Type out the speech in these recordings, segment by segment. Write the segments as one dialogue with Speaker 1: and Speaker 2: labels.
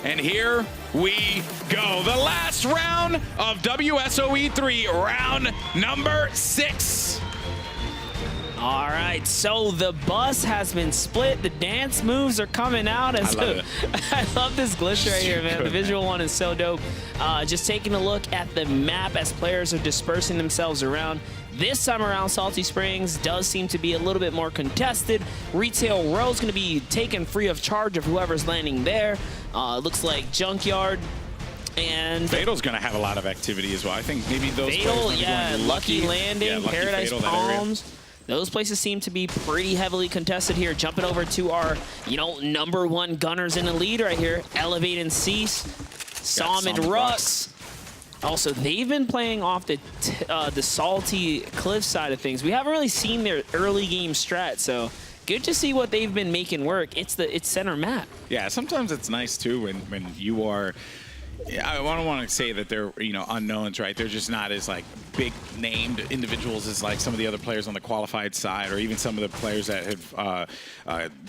Speaker 1: And here we go. The last round of WSOE 3, round number 6.
Speaker 2: All right, so the bus has been split. The dance moves are coming out.
Speaker 1: I love it.
Speaker 2: I love this glitch right here, man. The visual one is so dope. Just taking a look at the map as players are dispersing themselves around. This time around, Salty Springs does seem to be a little bit more contested. Retail Row is going to be taken free of charge of whoever's landing there. Looks like Junkyard. And
Speaker 1: Fatal's going to have a lot of activity as well. I think maybe those
Speaker 2: Fatal, yeah, Lucky Landing,
Speaker 1: yeah, Lucky
Speaker 2: Paradise
Speaker 1: Fatal,
Speaker 2: Palms. Those places seem to be pretty heavily contested here. Jumping over to our, #1 gunners in the lead right here. Elevate and Cease, Som and Rux. Also, they've been playing off the Salty Cliff side of things. We haven't really seen their early game strat, so good to see what they've been making work. It's center map.
Speaker 1: Yeah, sometimes it's nice too when you are. I don't want to say that they're unknowns, right? They're just not as like big named individuals as like some of the other players on the qualified side, or even some of the players that have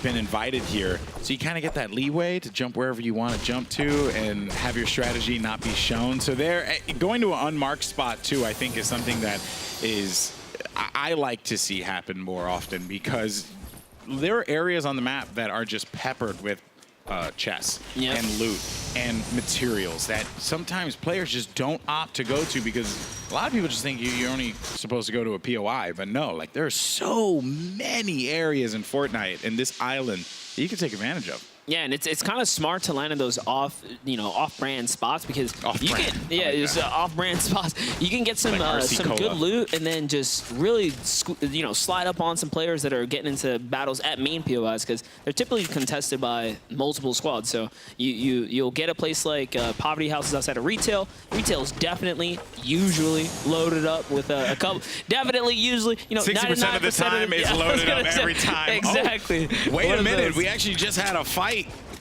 Speaker 1: been invited here. So you kind of get that leeway to jump wherever you want to jump to and have your strategy not be shown. So they're going to an unmarked spot too. I think is something that I like to see happen more often, because there are areas on the map that are just peppered with chests and loot and materials that sometimes players just don't opt to go to, because a lot of people just think you're only supposed to go to a POI, but no, like there are so many areas in Fortnite and this island that you can take advantage of.
Speaker 2: Yeah, and it's kind of smart to land in those off-brand spots, because you can off-brand spots. You can get some good loot and then just really slide up on some players that are getting into battles at main POIs, because they're typically contested by multiple squads. So you'll get a place like Poverty Houses outside of Retail. Retail is definitely usually loaded up with a couple. Definitely usually
Speaker 1: 60% of the time is loaded up every time.
Speaker 2: Exactly.
Speaker 1: Oh, wait a minute, we actually just had a fight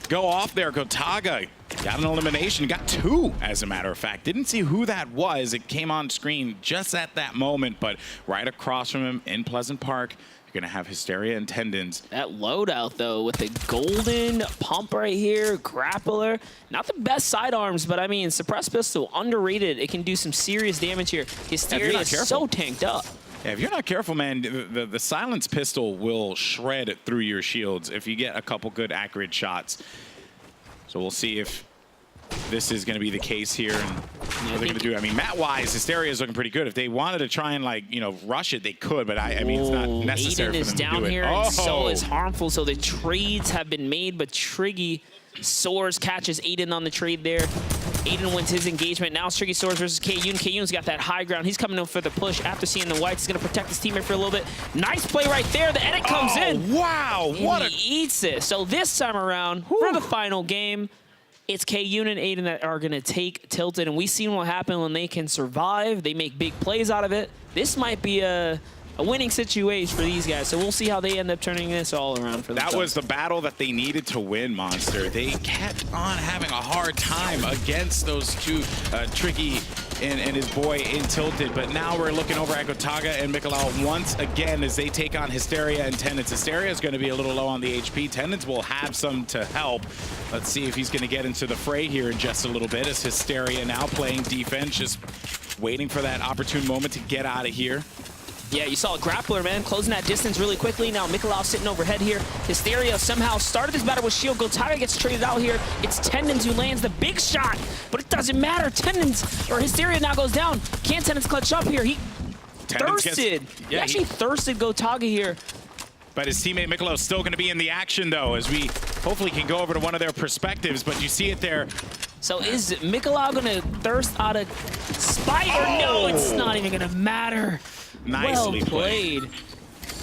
Speaker 1: go off there. Gotaga got an elimination, got 2 as a matter of fact. Didn't see who that was. It came on screen just at that moment, but right across from him in Pleasant Park, you're gonna have Hysteria and Tendons.
Speaker 2: That loadout though, with the golden pump right here, grappler, not the best sidearms, but I mean, suppressed pistol, underrated. It can do some serious damage here. Hysteria is so tanked up.
Speaker 1: Yeah, if you're not careful, man, the silence pistol will shred through your shields if you get a couple good accurate shots. So we'll see if this is going to be the case here and what they're going to do. I mean, map-wise, Hysteria is looking pretty good. If they wanted to try and rush it, they could, but I mean, it's not necessary
Speaker 2: Aiden
Speaker 1: for them
Speaker 2: is down
Speaker 1: to do
Speaker 2: here,
Speaker 1: it.
Speaker 2: and so is Harmful. So the trades have been made, but Triggy Soars catches Aiden on the trade there. Aiden wins his engagement. Now it's Tricky Swords versus KUn. KUn's got that high ground. He's coming in for the push after seeing the whites. He's going to protect his teammate for a little bit. Nice play right there. The edit comes in.
Speaker 1: Wow.
Speaker 2: And he eats it. So this time around, for the final game, it's KUn and Aiden that are going to take Tilted. And we've seen what happens when they can survive. They make big plays out of it. This might be a winning situation for these guys. So we'll see how they end up turning this all around for them.
Speaker 1: That was the battle that they needed to win, Monster. They kept on having a hard time against those two, Tricky and his boy in Tilted. But now we're looking over at Gotaga and Mikolau once again as they take on Hysteria and Tendons. Hysteria is going to be a little low on the HP. Tendons will have some to help. Let's see if he's going to get into the fray here in just a little bit, as Hysteria now playing defense, just waiting for that opportune moment to get out of here.
Speaker 2: Yeah, you saw a grappler, man, closing that distance really quickly. Now Mikolau sitting overhead here. Hysteria somehow started this battle with shield. Gotaga gets traded out here. It's Tendons who lands the big shot, but it doesn't matter. Hysteria now goes down. Can Tendons clutch up here? He thirsted. He actually thirsted Gotaga here.
Speaker 1: But his teammate Mikolau is still going to be in the action, though, as we hopefully can go over to one of their perspectives. But you see it there.
Speaker 2: So is Mikolau going to thirst out of spite? Or no, it's not even going to matter.
Speaker 1: Nicely
Speaker 2: well played.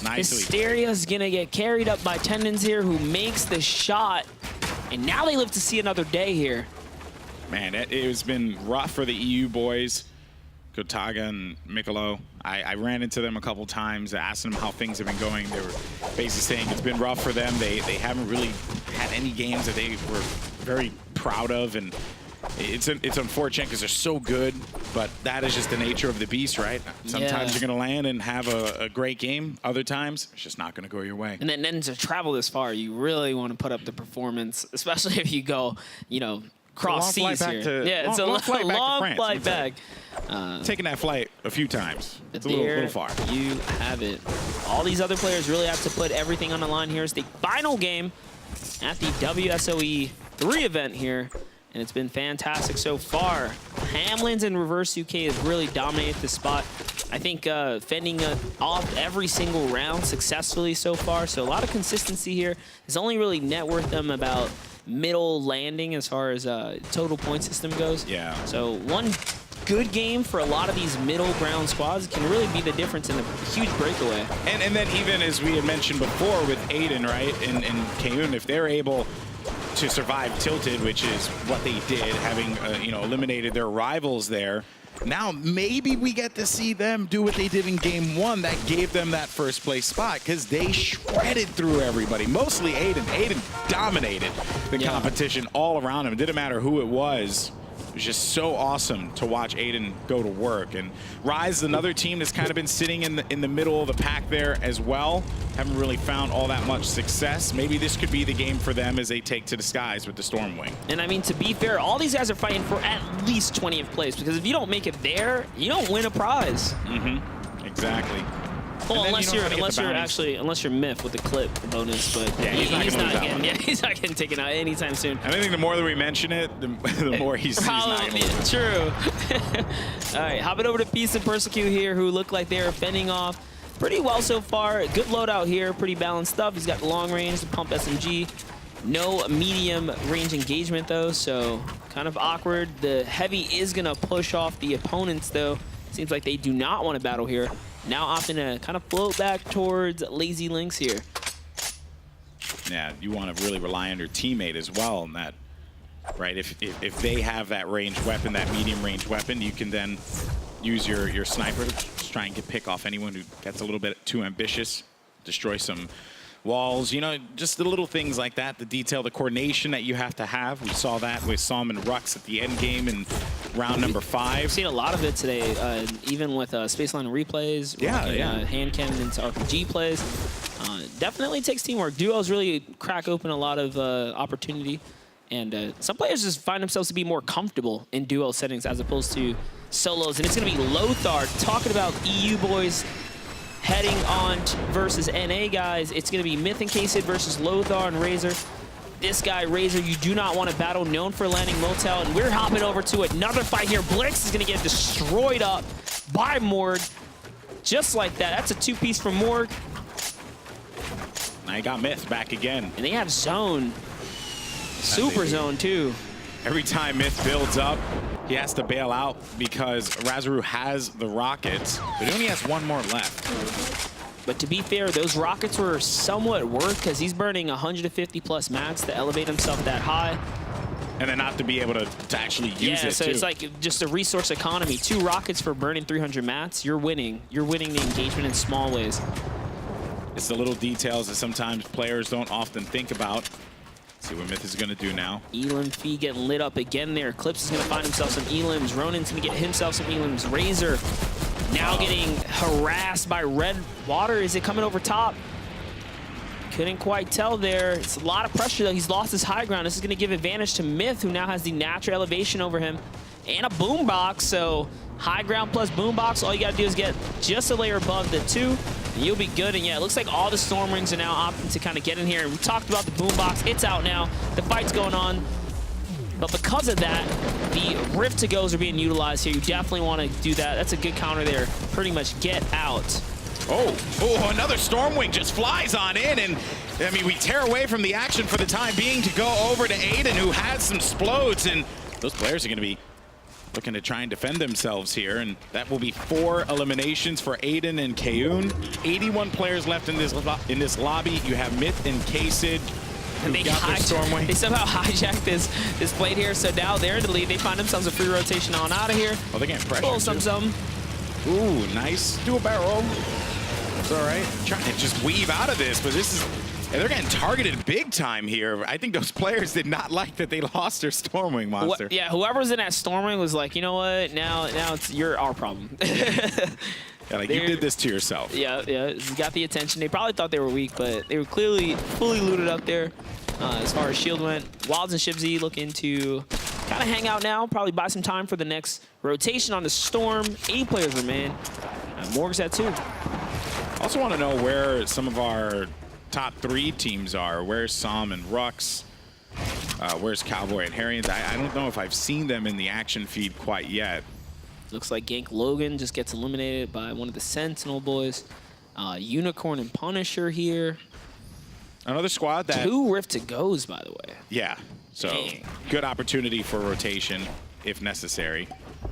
Speaker 1: Nicely.
Speaker 2: Hysteria's going to get carried up by Tendons here, who makes the shot. And now they live to see another day here.
Speaker 1: Man, it has been rough for the EU boys. Gotaga and Mikolau. I ran into them a couple times, asking them how things have been going. They were basically saying it's been rough for them. They haven't really had any games that they were very proud of, and it's unfortunate because they're so good, but that is just the nature of the beast, right? Sometimes you're going to land and have a great game. Other times, it's just not going to go your way.
Speaker 2: And then to travel this far, you really want to put up the performance, especially if you go, cross seas here. Yeah, it's a long flight back.
Speaker 1: Taking that flight a few times. It's a little far.
Speaker 2: You have it. All these other players really have to put everything on the line here. It's the final game at the WSOE 3 event here, and it's been fantastic so far. Hamlins and Reverse UK have really dominated the spot. I think fending off every single round successfully so far, so a lot of consistency here. It's only really net worth them about middle landing as far as total point system goes.
Speaker 1: Yeah.
Speaker 2: So one good game for a lot of these middle ground squads can really be the difference in a huge breakaway.
Speaker 1: And then even as we had mentioned before with Aiden, right, and Kayun, if they're able to survive Tilted, which is what they did, having you know, eliminated their rivals there, now maybe we get to see them do what they did in game 1 that gave them that first place spot, because they shredded through everybody, mostly Aiden. Aiden dominated the competition all around him. It didn't matter who it was. It was just so awesome to watch Aiden go to work. And Rise, another team that's kind of been sitting in the middle of the pack there as well. Haven't really found all that much success. Maybe this could be the game for them as they take to the skies with the Stormwing.
Speaker 2: And I mean, to be fair, all these guys are fighting for at least 20th place, because if you don't make it there, you don't win a prize.
Speaker 1: Exactly.
Speaker 2: Well, unless you're Myth with the clip bonus, but
Speaker 1: yeah,
Speaker 2: he's not getting taken out anytime soon.
Speaker 1: And I think the more that we mention it, the more he's not going to lose.
Speaker 2: True. All right, hopping over to Peace and Persecute here, who look like they're fending off pretty well so far. Good loadout here, pretty balanced stuff. He's got long range, the pump SMG. No medium range engagement though, so kind of awkward. The heavy is gonna push off the opponents though. Seems like they do not want to battle here. Now opting to kind of float back towards Lazy Links here.
Speaker 1: Yeah, you want to really rely on your teammate as well in that, right? If they have that ranged weapon, that medium range weapon, you can then use your sniper to just try and pick off anyone who gets a little bit too ambitious, destroy some walls, you know, just the little things like that, the detail, the coordination that you have to have. We saw that with Psalm and Rux at the end game in round number 5.
Speaker 2: We've seen a lot of it today, even with Spaceline replays, hand cannon into RPG plays. Definitely takes teamwork. Duos really crack open a lot of opportunity, and some players just find themselves to be more comfortable in duo settings as opposed to solos, and it's going to be Lothar talking about EU boys heading on versus NA guys. It's going to be Myth and K-Sid versus Lothar and Razor. This guy, Razor, you do not want to battle, known for landing Motel, and we're hopping over to another fight here. Blix is going to get destroyed up by Morg. Just like that. That's a 2-piece from Morg.
Speaker 1: Now you got Myth back again.
Speaker 2: And they have Zone. Super Zone, too.
Speaker 1: Every time Myth builds up, he has to bail out because Razaru has the rockets, but he only has one more left.
Speaker 2: But to be fair, those rockets were somewhat worth because he's burning 150 plus mats to elevate himself that high.
Speaker 1: And then not to be able to actually use it,
Speaker 2: so
Speaker 1: too.
Speaker 2: It's like just a resource economy. 2 rockets for burning 300 mats, you're winning. You're winning the engagement in small ways.
Speaker 1: It's the little details that sometimes players don't often think about. See what Myth is going to do now.
Speaker 2: Elim Fee getting lit up again there. Clips is going to find himself some Elims. Ronin's going to get himself some Elims. Razor now getting harassed by Red Water. Is it coming over top? Couldn't quite tell there. It's a lot of pressure, though. He's lost his high ground. This is going to give advantage to Myth, who now has the natural elevation over him. And a boombox, so high ground plus boombox. All you got to do is get just a layer above the 2. And you'll be good. And yeah, it looks like all the Storm Rings are now opting to kind of get in here. We talked about the boombox. It's out now. The fight's going on. But because of that, the Rift to Goes are being utilized here. You definitely want to do that. That's a good counter there. Pretty much get out.
Speaker 1: Oh, another Stormwing just flies on in, and I mean, we tear away from the action for the time being to go over to Aiden, who has some explodes, and those players are going to be looking to try and defend themselves here, and that will be 4 eliminations for Aiden and Kayun. 81 players left in this lobby. You have Myth and K-Sid.
Speaker 2: And they somehow hijacked this plate here, so now they're in the lead. They find themselves a free rotation on out of here.
Speaker 1: Oh, they're getting pressure.
Speaker 2: Pull some.
Speaker 1: Ooh, nice. Do a barrel. That's all right. Trying to just weave out of this, but this is... they're getting targeted big time here. I think those players did not like that they lost their Stormwing monster.
Speaker 2: Yeah, whoever's in that Stormwing was like, you know what? Now you're our problem.
Speaker 1: Yeah, like you did this to yourself.
Speaker 2: Yeah, you got the attention. They probably thought they were weak, but they were clearly fully looted up there as far as shield went. Wilds and Shibzy looking to kind of hang out now, probably buy some time for the next rotation on the Storm. 8 players remain. Morg's at 2.
Speaker 1: Also want to know where some of our top 3 teams are. Where's Som and Rux? Where's Cowboy and Harrians? I don't know if I've seen them in the action feed quite yet.
Speaker 2: Looks like Gank Logan just gets eliminated by one of the Sentinel boys. Unicorn and Punisher here.
Speaker 1: Another squad that...
Speaker 2: 2 Rift to goes, by the way.
Speaker 1: Yeah, so
Speaker 2: Dang.
Speaker 1: good opportunity for rotation if necessary.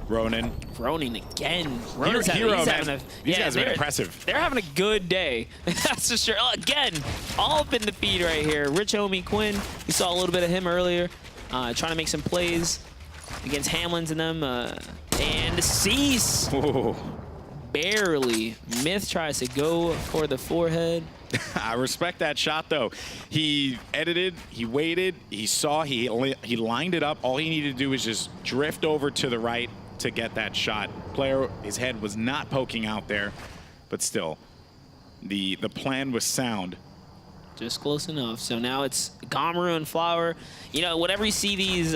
Speaker 1: Ronin.
Speaker 2: Ronin again.
Speaker 1: These guys have been impressive.
Speaker 2: They're having a good day. That's for sure. Again, all up in the feed right here. Rich homie Quinn. We saw a little bit of him earlier. Trying to make some plays against Hamlins and them. And Cease.
Speaker 1: Ooh.
Speaker 2: Barely. Myth tries to go for the forehead.
Speaker 1: I respect that shot, though. He edited, he waited, he saw, he lined it up. All he needed to do was just drift over to the right to get that shot. Player, his head was not poking out there, but still, the plan was sound.
Speaker 2: Just close enough. So now it's Gomaru and Flower. You know, whenever you see these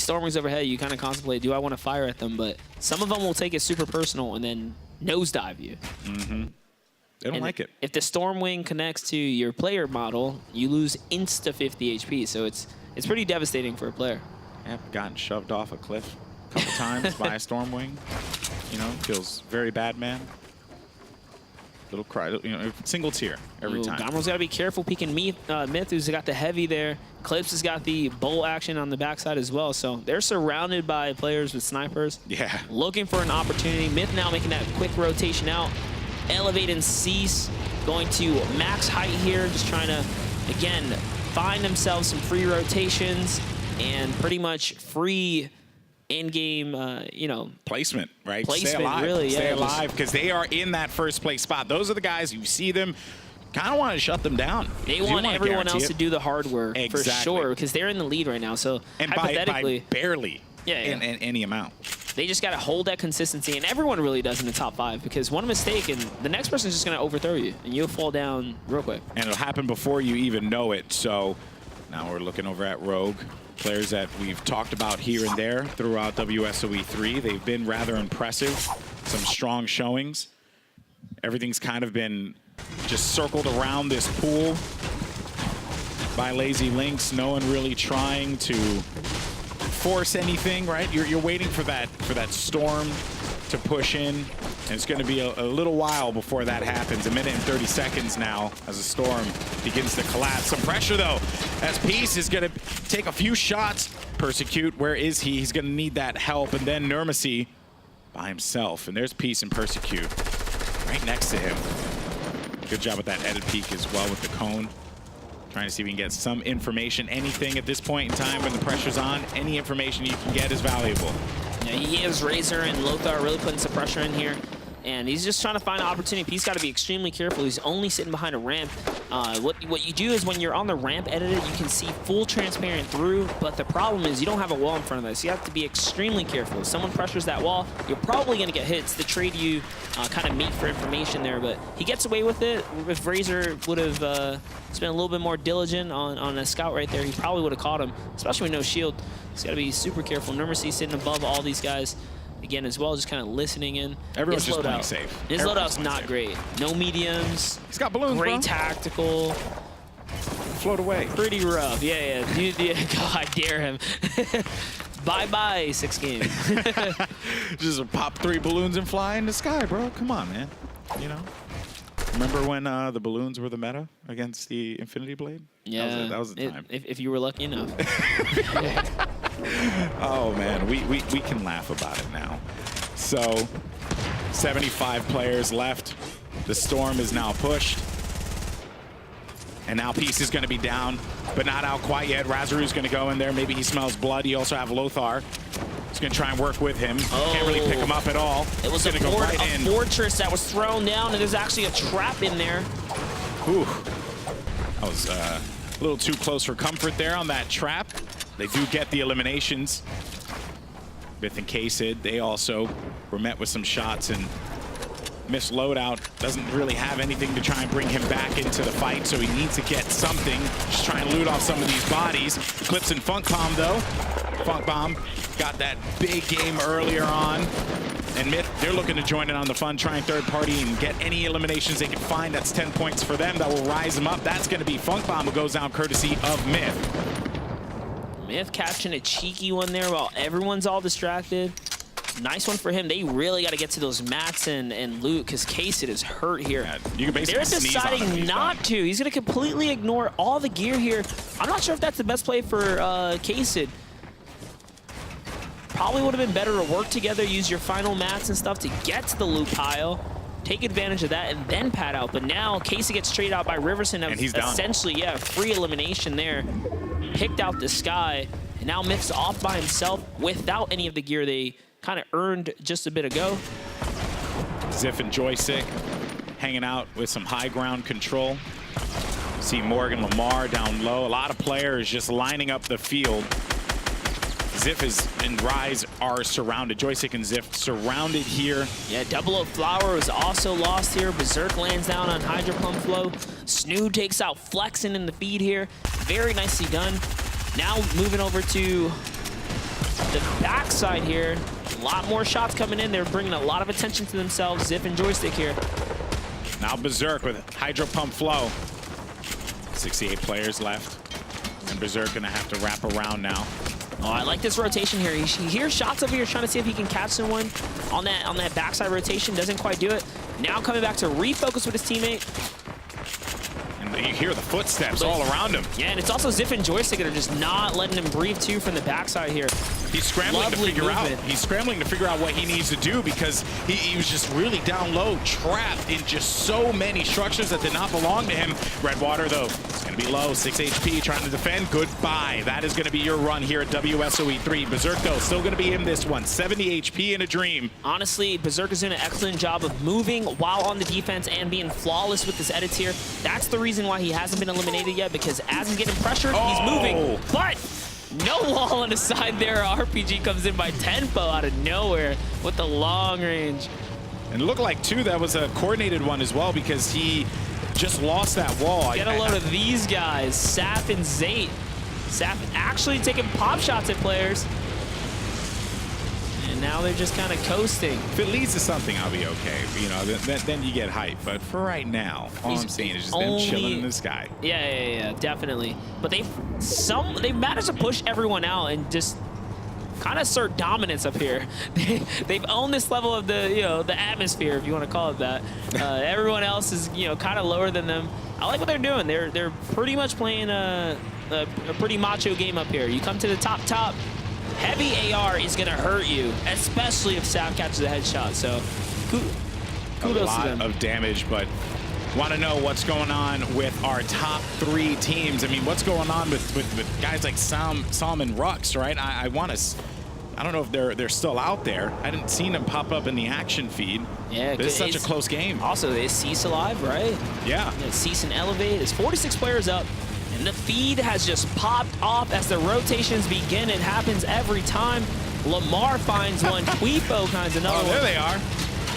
Speaker 2: Stormers overhead, you kind of contemplate, do I want to fire at them? But some of them will take it super personal and then nosedive you.
Speaker 1: Mm-hmm. They don't like it.
Speaker 2: If the Stormwing connects to your player model, you lose insta 50 HP. So it's pretty devastating for a player.
Speaker 1: Yeah, gotten shoved off a cliff a couple times by a Stormwing. You know, feels very bad, man. Little cry, you know, single tear every time.
Speaker 2: Gomeru's got to be careful peeking Myth, who's got the heavy there. Clips has got the bolt action on the backside as well. So they're surrounded by players with snipers.
Speaker 1: Yeah.
Speaker 2: Looking for an opportunity. Myth now making that quick rotation out. Elevate and Cease going to max height here, just trying to, again, find themselves some free rotations and pretty much free in-game, you know,
Speaker 1: placement, right?
Speaker 2: Placement,
Speaker 1: stay alive,
Speaker 2: really, yeah.
Speaker 1: Stay alive, because they are in that first place spot. Those are the guys, you see them, kind of want to shut them down.
Speaker 2: They want everyone else to do the hard work,
Speaker 1: exactly.
Speaker 2: For sure, because they're in the lead right now. So
Speaker 1: and
Speaker 2: hypothetically,
Speaker 1: by barely in any amount.
Speaker 2: They just got to hold that consistency, and everyone really does in the top 5, because one mistake and the next person's just going to overthrow you, and you'll fall down real quick.
Speaker 1: And it'll happen before you even know it. So now we're looking over at Rogue. Players that we've talked about here and there throughout WSOE 3. They've been rather impressive. Some strong showings. Everything's kind of been just circled around this pool by Lazy Lynx. No one really trying to force anything, right? You're waiting for that storm to push in, and it's going to be a little while before that happens. 1 minute and 30 seconds now as the storm begins to collapse. Some pressure, though, as Peace is going to take a few shots. Persecute, where is he? He's going to need that help. And then Nurmacy by himself. And there's Peace and Persecute right next to him. Good job with that edit peek as well with the cone. Trying to see if we can get some information, anything at this point in time when the pressure's on. Any information you can get is valuable.
Speaker 2: Yeah, he is Razor and Lothar really putting some pressure in here. And he's just trying to find an opportunity. He's got to be extremely careful. He's only sitting behind a ramp. What you do is when you're on the ramp editor, you can see full transparent through, but the problem is you don't have a wall in front of this. You have to be extremely careful. If someone pressures that wall, you're probably going to get hit. It's the trade you kind of meet for information there, but he gets away with it. If Razor would have spent a little bit more diligent on a scout right there, he probably would have caught him, especially with no shield. He's got to be super careful. Nurmacy sitting above all these guys. Again, as well, just kind of listening in.
Speaker 1: Everyone's just playing safe.
Speaker 2: His loadout's not great. No mediums.
Speaker 1: He's got balloons,
Speaker 2: Great tactical.
Speaker 1: Float away.
Speaker 2: Pretty rough. Yeah. Dude, yeah. God, I dare him. Bye-bye, 6 games.
Speaker 1: Just pop 3 balloons and fly in the sky, bro. Come on, man. You know? Remember when the balloons were the meta against the Infinity Blade?
Speaker 2: Yeah.
Speaker 1: That was the time.
Speaker 2: If you were lucky enough.
Speaker 1: Oh, man. We can laugh about it now. So, 75 players left. The storm is now pushed. And now Peace is going to be down, but not out quite yet. Razaru's going to go in there. Maybe he smells blood. You also have Lothar. He's going to try and work with him. Can't really pick him up at all.
Speaker 2: It was a fortress that was thrown down, and there's actually a trap in there.
Speaker 1: Ooh. That was a little too close for comfort there on that trap. They do get the eliminations. Myth and K-Sid, they also were met with some shots, and Miss Loadout doesn't really have anything to try and bring him back into the fight, so he needs to get something. Just try and loot off some of these bodies. Clips and Funk Palm, though. Funk Bomb got that big game earlier on. And Myth, they're looking to join in on the fun, try and third party and get any eliminations they can find. That's 10 points for them. That will rise them up. That's going to be Funk Bomb, who goes down courtesy of Myth.
Speaker 2: Myth catching a cheeky one there while everyone's all distracted. Nice one for him. They really got to get to those mats and loot because Kaysid is hurt here.
Speaker 1: Yeah, you can basically
Speaker 2: They're deciding not to. He's going to completely ignore all the gear here. I'm not sure if that's the best play for Kaysid. Probably would have been better to work together, use your final mats and stuff to get to the loot pile, take advantage of that, and then pad out. But now Kaysid gets traded out by Riverson.
Speaker 1: And he's
Speaker 2: essentially, yeah, free elimination there. Picked out the sky, and now Myth's off by himself without any of the gear they kind of earned just a bit ago.
Speaker 1: Ziff and Joystick hanging out with some high ground control. See Morgan Lamar down low. A lot of players just lining up the field. Ziff and Rise are surrounded. Joystick and Ziff surrounded here.
Speaker 2: Yeah, Double O Flower was also lost here. Berserk lands down on Hydro Pump Flow. Snoo takes out Flexin in the feed here. Very nicely done. Now moving over to the backside here. A lot more shots coming in. They're bringing a lot of attention to themselves. Ziff and Joystick here.
Speaker 1: Now Berserk with Hydro Pump Flow. 68 players left. And Berserk gonna have to wrap around now.
Speaker 2: Oh, I like this rotation here. He hears shots over here, trying to see if he can catch someone on that backside rotation. Doesn't quite do it. Now coming back to refocus with his teammate.
Speaker 1: And you hear the footsteps all around him.
Speaker 2: Yeah, and it's also Ziff and Joystick that are just not letting him breathe too from the backside here.
Speaker 1: He's scrambling to figure out. He's scrambling to figure out what he needs to do because he was just really down low, trapped in just so many structures that did not belong to him. Redwater, though, it's going to be low. 6 HP, trying to defend. Goodbye. That is going to be your run here at WSOE 3. Berserk, though, still going to be in this one. 70 HP in a dream.
Speaker 2: Honestly, Berserk is doing an excellent job of moving while on the defense and being flawless with his edits here. That's the reason why he hasn't been eliminated yet, because as he's getting pressured, he's moving. But no wall on the side there. RPG comes in by Tempo out of nowhere with the long range.
Speaker 1: And it looked like, too, that was a coordinated one as well because he just lost that wall.
Speaker 2: Get a load of these guys, Saf and Zate. Saf actually taking pop shots at players. And now they're just kind of coasting.
Speaker 1: If it leads to something, I'll be okay. You know, then you get hype. But for right now, all I'm saying is just them chilling in the sky.
Speaker 2: Yeah, definitely. But they've managed to push everyone out and just kind of assert dominance up here. They've owned this level of the atmosphere, if you want to call it that. Everyone else is kind of lower than them. I like what they're doing. They're pretty much playing a pretty macho game up here. You come to the top. Heavy AR is going to hurt you, especially if Saf catches a headshot. So kudos to them.
Speaker 1: A lot of damage, but want to know what's going on with our top 3 teams. I mean, what's going on with guys like Sam and Rux, right? I don't know if they're still out there. I didn't see them pop up in the action feed.
Speaker 2: Yeah,
Speaker 1: this is such a close game.
Speaker 2: Also, is Cease alive, right?
Speaker 1: Yeah.
Speaker 2: Cease and Elevate. It's 46 players up. And the feed has just popped off as the rotations begin. It happens every time. Lamar finds one. Tweefo finds another one.
Speaker 1: There they are.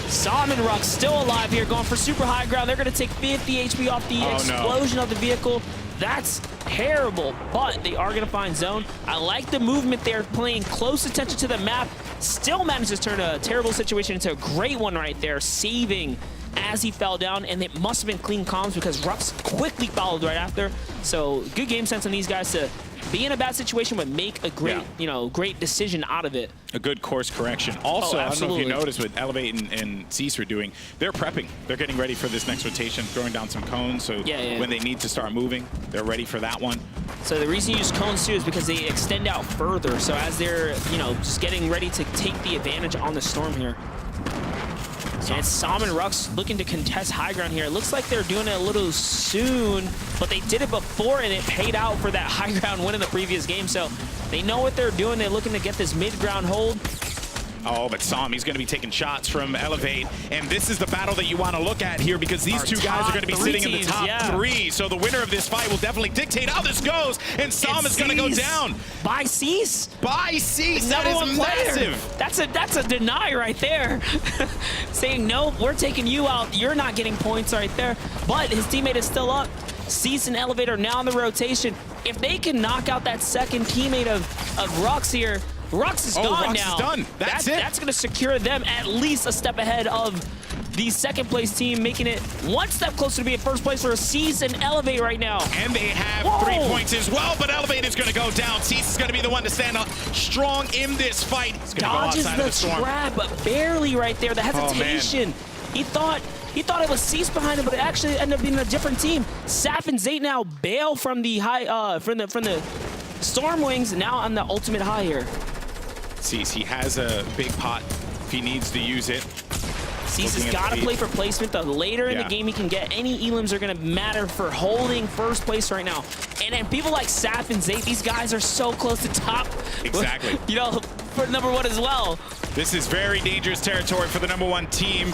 Speaker 2: Sam and Rux still alive here, going for super high ground. They're going to take 50 HP off the explosion of the vehicle. That's terrible, but they are going to find zone. I like the movement there, paying close attention to the map. Still manages to turn a terrible situation into a great one right there, saving as he fell down, and it must have been clean comms because Rux quickly followed right after. So good game sense on these guys to be in a bad situation but make a great, great decision out of it.
Speaker 1: A good course correction. Also, I don't know if you noticed what Elevate and Cease were doing. They're prepping. They're getting ready for this next rotation, throwing down some cones. So when they need to start moving, they're ready for that one.
Speaker 2: So the reason you use cones too is because they extend out further. So as they're, just getting ready to take the advantage on the storm here. And Sam and Rux looking to contest high ground here. It looks like they're doing it a little soon, but they did it before and it paid out for that high ground win in the previous game. So they know what they're doing. They're looking to get this mid-ground hold.
Speaker 1: Oh, but Sam, he's going to be taking shots from Elevate. And this is the battle that you want to look at here because these two guys are going to be sitting in the top 3. So the winner of this fight will definitely dictate how this goes. And Sam is going to go down.
Speaker 2: By Cease?
Speaker 1: By Cease. That is massive.
Speaker 2: That's a deny right there. Saying, no, we're taking you out. You're not getting points right there. But his teammate is still up. Cease and Elevator now in the rotation. If they can knock out that second teammate of Rux here, Rux is gone
Speaker 1: Rux
Speaker 2: now.
Speaker 1: is done. That's it.
Speaker 2: That's going to secure them at least a step ahead of the second place team, making it one step closer to being first place for Cease and Elevate right now.
Speaker 1: And they have 3 points as well, but Elevate is going to go down. Cease is going to be the one to stand up strong in this fight. He's going to go outside of the storm.
Speaker 2: Trap, but barely right there. The hesitation. He thought it was Cease behind him, but it actually ended up being a different team. Saf and Zate now bail from the from the Storm Wings, now on the ultimate high here.
Speaker 1: Cease, he has a big pot if he needs to use it.
Speaker 2: Cease has got to play for placement. The later in the game he can get, any elims are going to matter for holding first place right now. And then people like Saf and Zate, these guys are so close to top.
Speaker 1: Exactly.
Speaker 2: You know, for #1 as well.
Speaker 1: This is very dangerous territory for the #1 team.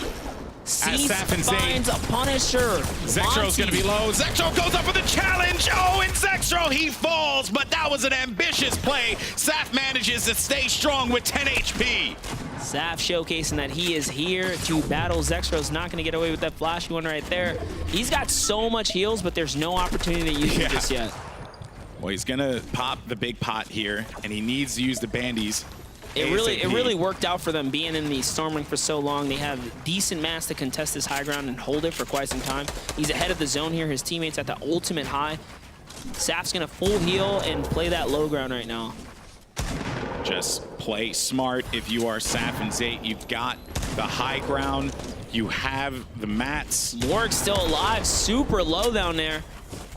Speaker 2: Cease finds a Punisher.
Speaker 1: Zexro's going to be low. Zexro goes up for the challenge. Oh, and Zexro, he falls, but that was an ambitious play. Saf manages to stay strong with 10 HP.
Speaker 2: Saf showcasing that he is here to battle. Zexro's not going to get away with that flashy one right there. He's got so much heals, but there's no opportunity to use it just yet.
Speaker 1: Well, he's going to pop the big pot here, and he needs to use the bandies.
Speaker 2: It really worked out for them being in the Stormwing for so long. They have decent mass to contest this high ground and hold it for quite some time. He's ahead of the zone here. His teammates at the ultimate high. Saf's going to full heal and play that low ground right now.
Speaker 1: Just play smart if you are Saf and Zate. You've got the high ground. You have the mats.
Speaker 2: Morg's still alive. Super low down there.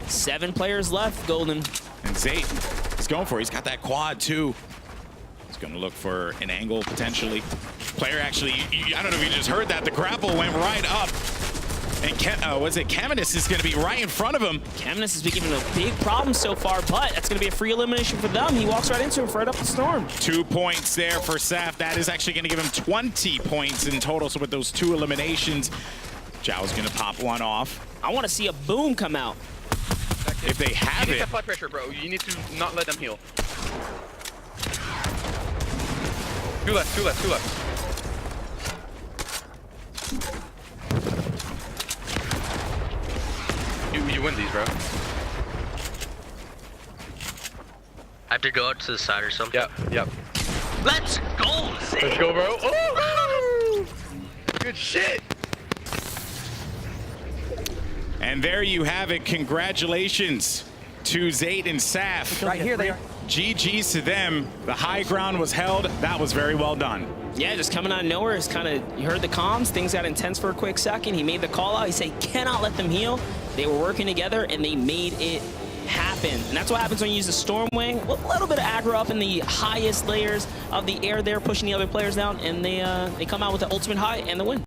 Speaker 2: 7 players left, Golden.
Speaker 1: And Zate is going for it. He's got that quad, too. He's going to look for an angle, potentially. Player actually, I don't know if you just heard that. The grapple went right up. And Caminus is going to be right in front of him.
Speaker 2: Caminus has been given a big problem so far, but that's going to be a free elimination for them. He walks right into him, right up the storm.
Speaker 1: 2 points there for Saf. That is actually going to give him 20 points in total. So with those 2 eliminations, Zhao's going to pop one off.
Speaker 2: I want to see a boom come out.
Speaker 1: If they have it.
Speaker 3: You need that fight pressure, bro. You need to not let them heal. 2 left, 2 left, 2 left. You win these, bro.
Speaker 4: I have to go out to the side or something?
Speaker 3: Yep.
Speaker 4: Let's go, Zay!
Speaker 3: Let's go, bro. Oh! Good shit!
Speaker 1: And there you have it. Congratulations to Zate and Saf.
Speaker 5: Right here they are.
Speaker 1: GG's to them. The high ground was held. That was very well done.
Speaker 2: Yeah, just coming out of nowhere. It's kind of, you heard the comms. Things got intense for a quick second. He made the call out. He said, cannot let them heal. They were working together, and they made it happen. And that's what happens when you use the Stormwing. A little bit of aggro up in the highest layers of the air there, pushing the other players down, and they come out with the ultimate high and the win.